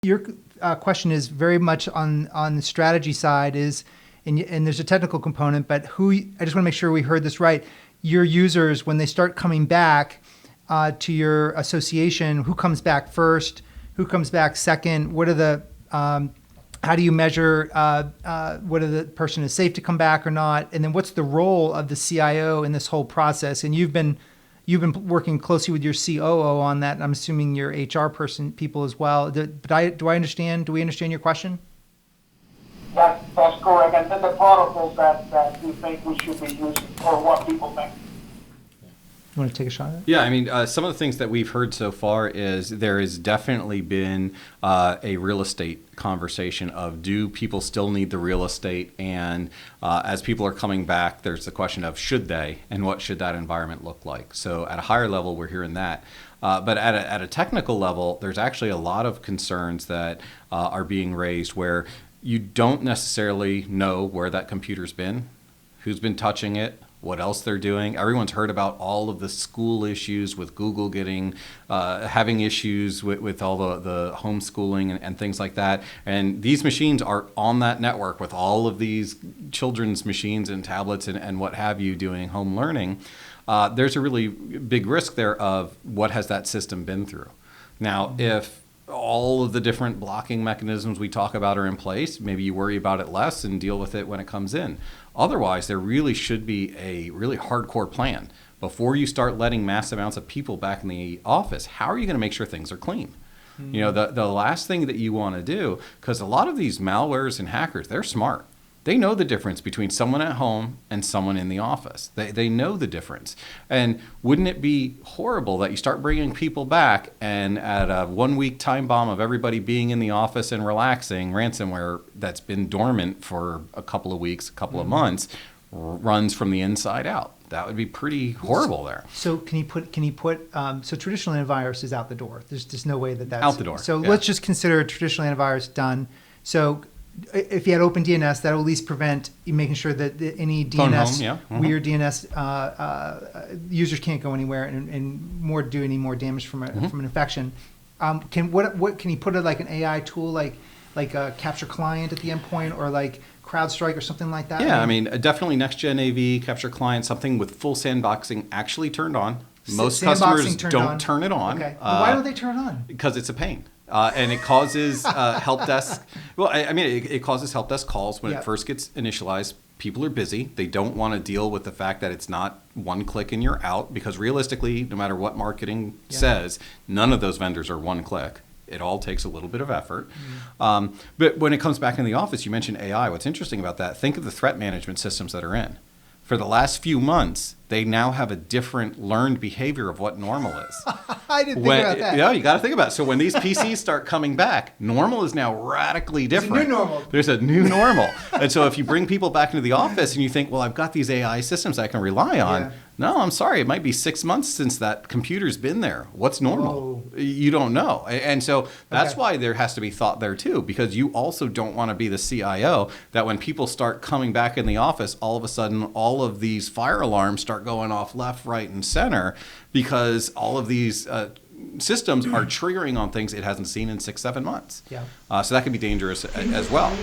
Your question is very much on the strategy side and there's a technical component, but I just want to make sure we heard this right. Your users, when they start coming back to your association, who comes back first? Who comes back second? What are the how do you measure whether the person is safe to come back or not? And then what's the role of the CIO in this whole process? And you've been working closely with your COO on that. And I'm assuming your HR people as well. Do we understand your question? That's correct. And then the protocols that you think we should be using, or what people think. You want to take a shot at it? Yeah, I mean, some of the things that we've heard so far is there has definitely been a real estate conversation of, do people still need the real estate? And as people are coming back, there's the question of, should they, and what should that environment look like? So at a higher level, we're hearing that. But at a technical level, there's actually a lot of concerns that are being raised where you don't necessarily know where that computer's been, who's been touching it, what else they're doing. Everyone's heard about all of the school issues with Google having issues with all the homeschooling and things like that. And these machines are on that network with all of these children's machines and tablets and what have you doing home learning. There's a really big risk there of what has that system been through. Now, if all of the different blocking mechanisms we talk about are in place, maybe you worry about it less and deal with it when it comes in. Otherwise, there really should be a really hardcore plan. Before you start letting mass amounts of people back in the office, how are you going to make sure things are clean? Mm-hmm. You know, the last thing that you want to do, because a lot of these malwares and hackers, they're smart. They know the difference between someone at home and someone in the office. They know the difference. And wouldn't it be horrible that you start bringing people back and at a 1 week time bomb of everybody being in the office and relaxing, ransomware that's been dormant for a couple of weeks, a couple of months, runs from the inside out? That would be pretty horrible there. So can you put so traditional antivirus is out the door. There's just no way that's out the door. So yeah. Let's just consider traditional antivirus done. So if you had open DNS, that will at least prevent you making sure that any DNS, weird DNS users can't go anywhere and do any more damage from an infection. Can you put like an AI tool like a capture client at the endpoint or like CrowdStrike or something like that? Yeah, I mean definitely next-gen AV, capture client, something with full sandboxing actually turned on. Most customers don't turn it on. Okay. Why don't they turn it on? Because it's a pain. And it causes help desk. Well, I mean, it causes help desk calls when it first gets initialized. People are busy. They don't want to deal with the fact that it's not one click and you're out. Because realistically, no matter what marketing says, none of those vendors are one click. It all takes a little bit of effort. Mm-hmm. But when it comes back in the office, you mentioned AI. What's interesting about that, think of the threat management systems that are in. For the last few months, they now have a different learned behavior of what normal is. I didn't think about that. Yeah, you got to think about it. So when these PCs start coming back, normal is now radically different. There's a new normal. There's a new normal. And so if you bring people back into the office and you think, well, I've got these AI systems I can rely on. Yeah. No, I'm sorry. It might be 6 months since that computer's been there. What's normal? Whoa. You don't know. And so that's why there has to be thought there too, because you also don't want to be the CIO that when people start coming back in the office, all of a sudden, all of these fire alarms start going off left, right, and center because all of these systems are triggering on things it hasn't seen in 6-7 months. Yeah. So that can be dangerous as well.